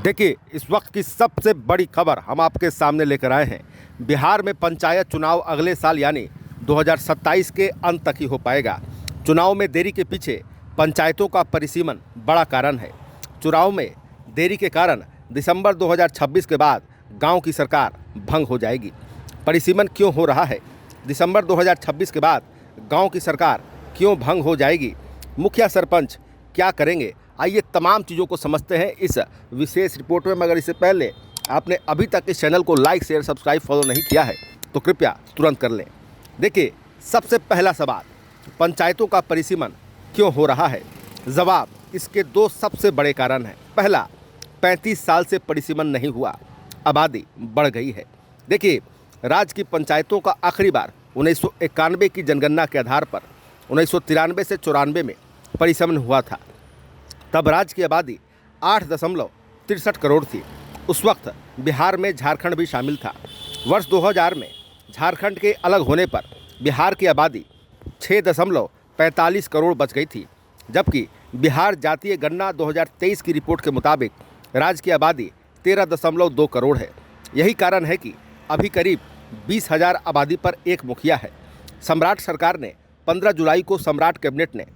देखिए, इस वक्त की सबसे बड़ी खबर हम आपके सामने लेकर आए हैं। बिहार में पंचायत चुनाव अगले साल यानी 2027 के अंत तक ही हो पाएगा। चुनाव में देरी के पीछे पंचायतों का परिसीमन बड़ा कारण है। चुनाव में देरी के कारण दिसंबर 2026 के बाद गांव की सरकार भंग हो जाएगी। परिसीमन क्यों हो रहा है? दिसंबर 2026 के बाद गांव की सरकार क्यों भंग हो जाएगी? मुखिया सरपंच क्या करेंगे? आइए तमाम चीज़ों को समझते हैं इस विशेष रिपोर्ट में। मगर इससे पहले आपने अभी तक इस चैनल को लाइक शेयर सब्सक्राइब फॉलो नहीं किया है तो कृपया तुरंत कर लें। देखिए, सबसे पहला सवाल, पंचायतों का परिसीमन क्यों हो रहा है? जवाब, इसके दो सबसे बड़े कारण हैं। पहला, 35 साल से परिसीमन नहीं हुआ, आबादी बढ़ गई है। देखिए, राज्य की पंचायतों का आखिरी बार 1991 की जनगणना के आधार पर 1993 से 94 में परिसीमन हुआ था। तब राज्य की आबादी 8.63 करोड़ थी। उस वक्त बिहार में झारखंड भी शामिल था। वर्ष 2000 में झारखंड के अलग होने पर बिहार की आबादी 6.45 करोड़ बच गई थी, जबकि बिहार जातीय गणना 2023 की रिपोर्ट के मुताबिक राज्य की आबादी 13.2 करोड़ है। यही कारण है कि अभी करीब 20,000 आबादी पर एक मुखिया है। सम्राट सरकार ने 15 जुलाई को सम्राट कैबिनेट ने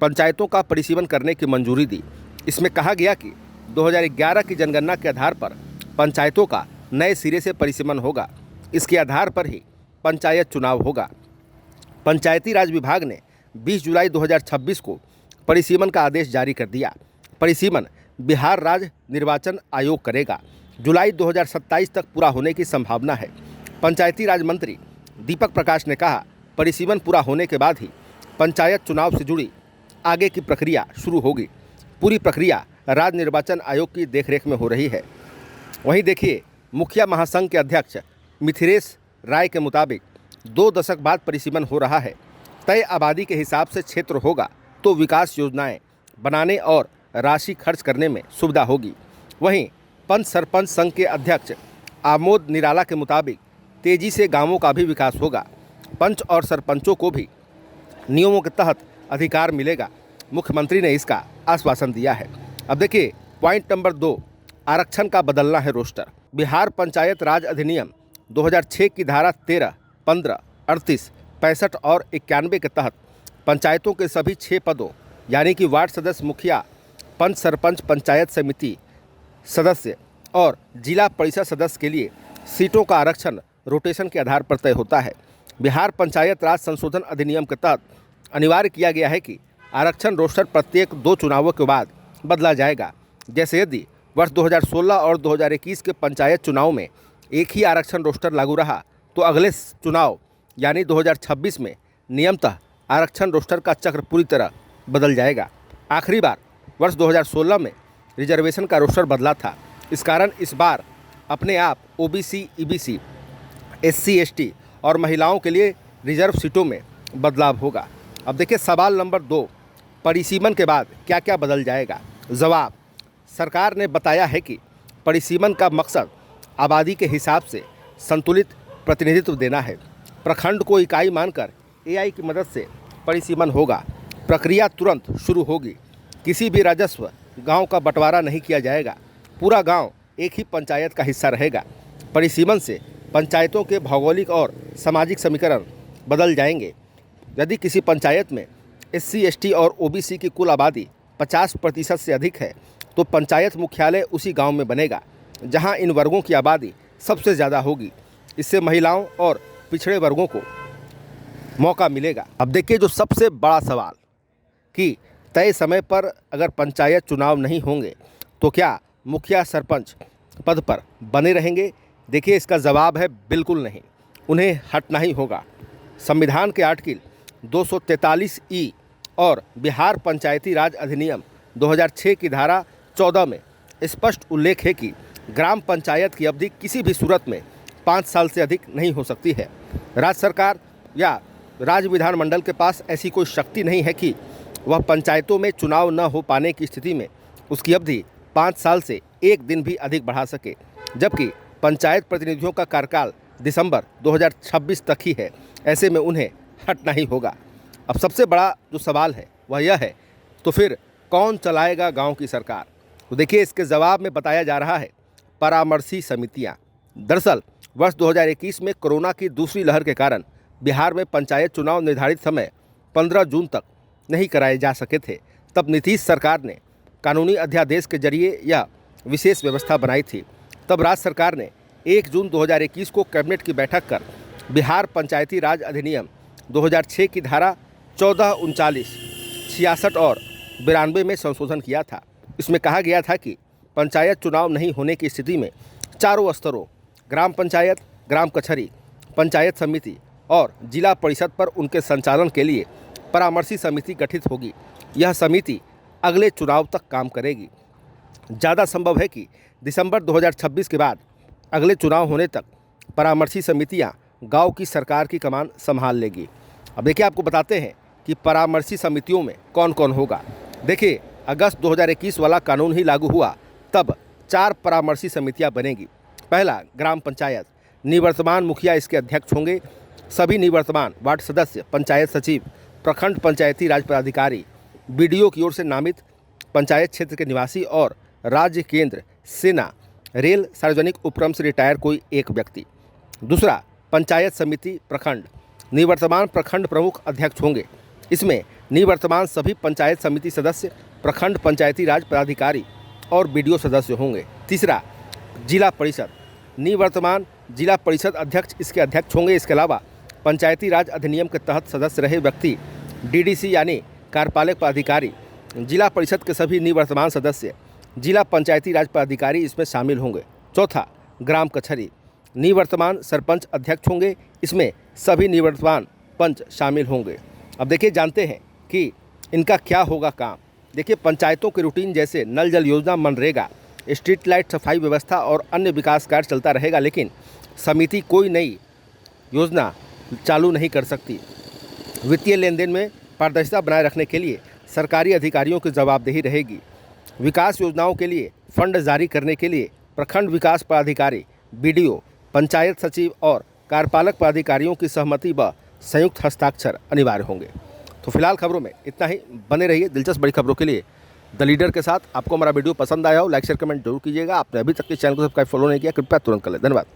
पंचायतों का परिसीमन करने की मंजूरी दी। इसमें कहा गया कि 2011 की जनगणना के आधार पर पंचायतों का नए सिरे से परिसीमन होगा। इसके आधार पर ही पंचायत चुनाव होगा। पंचायती राज विभाग ने 20 जुलाई 2026 को परिसीमन का आदेश जारी कर दिया। परिसीमन बिहार राज्य निर्वाचन आयोग करेगा। जुलाई 2027 तक पूरा होने की संभावना है। पंचायती राज मंत्री दीपक प्रकाश ने कहा, परिसीमन पूरा होने के बाद ही पंचायत चुनाव से जुड़ी आगे की प्रक्रिया शुरू होगी। पूरी प्रक्रिया राज्य निर्वाचन आयोग की देखरेख में हो रही है। वहीं देखिए, मुखिया महासंघ के अध्यक्ष मिथिलेश राय के मुताबिक 2 दशक बाद परिसीमन हो रहा है। तय आबादी के हिसाब से क्षेत्र होगा तो विकास योजनाएं बनाने और राशि खर्च करने में सुविधा होगी। वहीं पंच सरपंच संघ के अध्यक्ष आमोद निराला के मुताबिक तेजी से गांवों का भी विकास होगा। पंच और सरपंचों को भी नियमों के तहत अधिकार मिलेगा। मुख्यमंत्री ने इसका आश्वासन दिया है। अब देखिए, पॉइंट नंबर 2, आरक्षण का बदलना है रोस्टर। बिहार पंचायत राज अधिनियम 2006 की धारा 13, 15, 38, 65 और 91 के तहत पंचायतों के सभी 6 पदों यानी कि वार्ड सदस्य, मुखिया, पंच सरपंच, पंचायत समिति सदस्य और जिला परिषद सदस्य के लिए सीटों का आरक्षण रोटेशन के आधार पर तय होता है। बिहार पंचायत राज संशोधन अधिनियम के तहत अनिवार्य किया गया है कि आरक्षण रोस्टर प्रत्येक 2 चुनावों के बाद बदला जाएगा। जैसे यदि वर्ष 2016 और 2021 के पंचायत चुनाव में एक ही आरक्षण रोस्टर लागू रहा तो अगले चुनाव यानी 2026 में नियमतः आरक्षण रोस्टर का चक्र पूरी तरह बदल जाएगा। आखिरी बार वर्ष 2016 में रिजर्वेशन का रोस्टर बदला था। इस कारण इस बार अपने आप ओबीसी, ईबीसी, एससी, एसटी और महिलाओं के लिए रिजर्व सीटों में बदलाव होगा। अब देखिए, सवाल नंबर 2, परिसीमन के बाद क्या क्या बदल जाएगा? जवाब, सरकार ने बताया है कि परिसीमन का मकसद आबादी के हिसाब से संतुलित प्रतिनिधित्व देना है। प्रखंड को इकाई मानकर एआई की मदद से परिसीमन होगा। प्रक्रिया तुरंत शुरू होगी। किसी भी राजस्व गांव का बंटवारा नहीं किया जाएगा। पूरा गांव एक ही पंचायत का हिस्सा रहेगा। परिसीमन से पंचायतों के भौगोलिक और सामाजिक समीकरण बदल जाएंगे। यदि किसी पंचायत में एससी, एसटी और ओबीसी की कुल आबादी 50% से अधिक है तो पंचायत मुख्यालय उसी गांव में बनेगा जहां इन वर्गों की आबादी सबसे ज़्यादा होगी। इससे महिलाओं और पिछड़े वर्गों को मौका मिलेगा। अब देखिए, जो सबसे बड़ा सवाल कि तय समय पर अगर पंचायत चुनाव नहीं होंगे तो क्या मुखिया सरपंच पद पर बने रहेंगे? देखिए, इसका जवाब है बिल्कुल नहीं, उन्हें हटना ही होगा। संविधान के आर्टिकल 243 और बिहार पंचायती राज अधिनियम 2006 की धारा 14 में स्पष्ट उल्लेख है कि ग्राम पंचायत की अवधि किसी भी सूरत में 5 साल से अधिक नहीं हो सकती है। राज्य सरकार या राज्य विधानमंडल के पास ऐसी कोई शक्ति नहीं है कि वह पंचायतों में चुनाव न हो पाने की स्थिति में उसकी अवधि 5 साल से 1 दिन भी अधिक बढ़ा सके, जबकि पंचायत प्रतिनिधियों का कार्यकाल दिसंबर 2026 तक ही है। ऐसे में उन्हें हटना ही होगा। अब सबसे बड़ा जो सवाल है वह यह है, तो फिर कौन चलाएगा गांव की सरकार? तो देखिए, इसके जवाब में बताया जा रहा है परामर्शी समितियां। दरअसल वर्ष 2021 में कोरोना की दूसरी लहर के कारण बिहार में पंचायत चुनाव निर्धारित समय 15 जून तक नहीं कराए जा सके थे। तब नीतीश सरकार ने कानूनी अध्यादेश के जरिए यह विशेष व्यवस्था बनाई थी। तब राज्य सरकार ने 1 जून 2021 को कैबिनेट की बैठक कर बिहार पंचायती राज अधिनियम 2006 की धारा 14, 39, 66 और 92 में संशोधन किया था। इसमें कहा गया था कि पंचायत चुनाव नहीं होने की स्थिति में चारों स्तरों ग्राम पंचायत, ग्राम कचहरी, पंचायत समिति और जिला परिषद पर उनके संचालन के लिए परामर्शी समिति गठित होगी। यह समिति अगले चुनाव तक काम करेगी। ज़्यादा संभव है कि दिसंबर 2026 के बाद अगले चुनाव होने तक परामर्शी समितियां गांव की सरकार की कमान संभाल लेगी। अब देखिए, आपको बताते हैं कि परामर्शी समितियों में कौन कौन होगा। देखिए, अगस्त 2021 वाला कानून ही लागू हुआ, तब 4 परामर्शी समितियां बनेगी। पहला, ग्राम पंचायत, निवर्तमान मुखिया इसके अध्यक्ष होंगे। सभी निवर्तमान वार्ड सदस्य, पंचायत सचिव, प्रखंड पंचायती राज पदाधिकारी, बीडीओ की ओर से नामित पंचायत क्षेत्र के निवासी और राज्य, केंद्र, सेना, रेल, सार्वजनिक उपक्रम से रिटायर कोई एक व्यक्ति। दूसरा, पंचायत समिति प्रखंड, निवर्तमान प्रखंड प्रमुख अध्यक्ष होंगे। इसमें निवर्तमान सभी पंचायत समिति सदस्य, प्रखंड पंचायती राज पदाधिकारी और बीडीओ सदस्य होंगे। तीसरा, जिला परिषद, निवर्तमान जिला परिषद अध्यक्ष इसके अध्यक्ष होंगे। इसके अलावा पंचायती राज अधिनियम के तहत सदस्य रहे व्यक्ति, डीडीसी यानी कार्यपालक पदाधिकारी, जिला परिषद के सभी निवर्तमान सदस्य, जिला पंचायती राज पदाधिकारी इसमें शामिल होंगे। चौथा, ग्राम कचहरी, निवर्तमान सरपंच अध्यक्ष होंगे। इसमें सभी निवर्तमान पंच शामिल होंगे। अब देखिए, जानते हैं कि इनका क्या होगा काम। देखिए, पंचायतों के रूटीन जैसे नल जल योजना, मनरेगा, स्ट्रीट लाइट, सफाई व्यवस्था और अन्य विकास कार्य चलता रहेगा, लेकिन समिति कोई नई योजना चालू नहीं कर सकती। वित्तीय लेन देन में पारदर्शिता बनाए रखने के लिए सरकारी अधिकारियों की जवाबदेही रहेगी। विकास योजनाओं के लिए फंड जारी करने के लिए प्रखंड विकास पदाधिकारी, बीडीओ, पंचायत सचिव और कार्यपालक पदाधिकारियों की सहमति व संयुक्त हस्ताक्षर अनिवार्य होंगे। तो फिलहाल खबरों में इतना ही। बने रहिए दिलचस्प बड़ी खबरों के लिए द लीडर के साथ। आपको हमारा वीडियो पसंद आया हो, लाइक शेयर कमेंट जरूर कीजिएगा। आपने अभी तक इस चैनल को सब्सक्राइब फॉलो नहीं किया, कृपया तुरंत कर लें। धन्यवाद।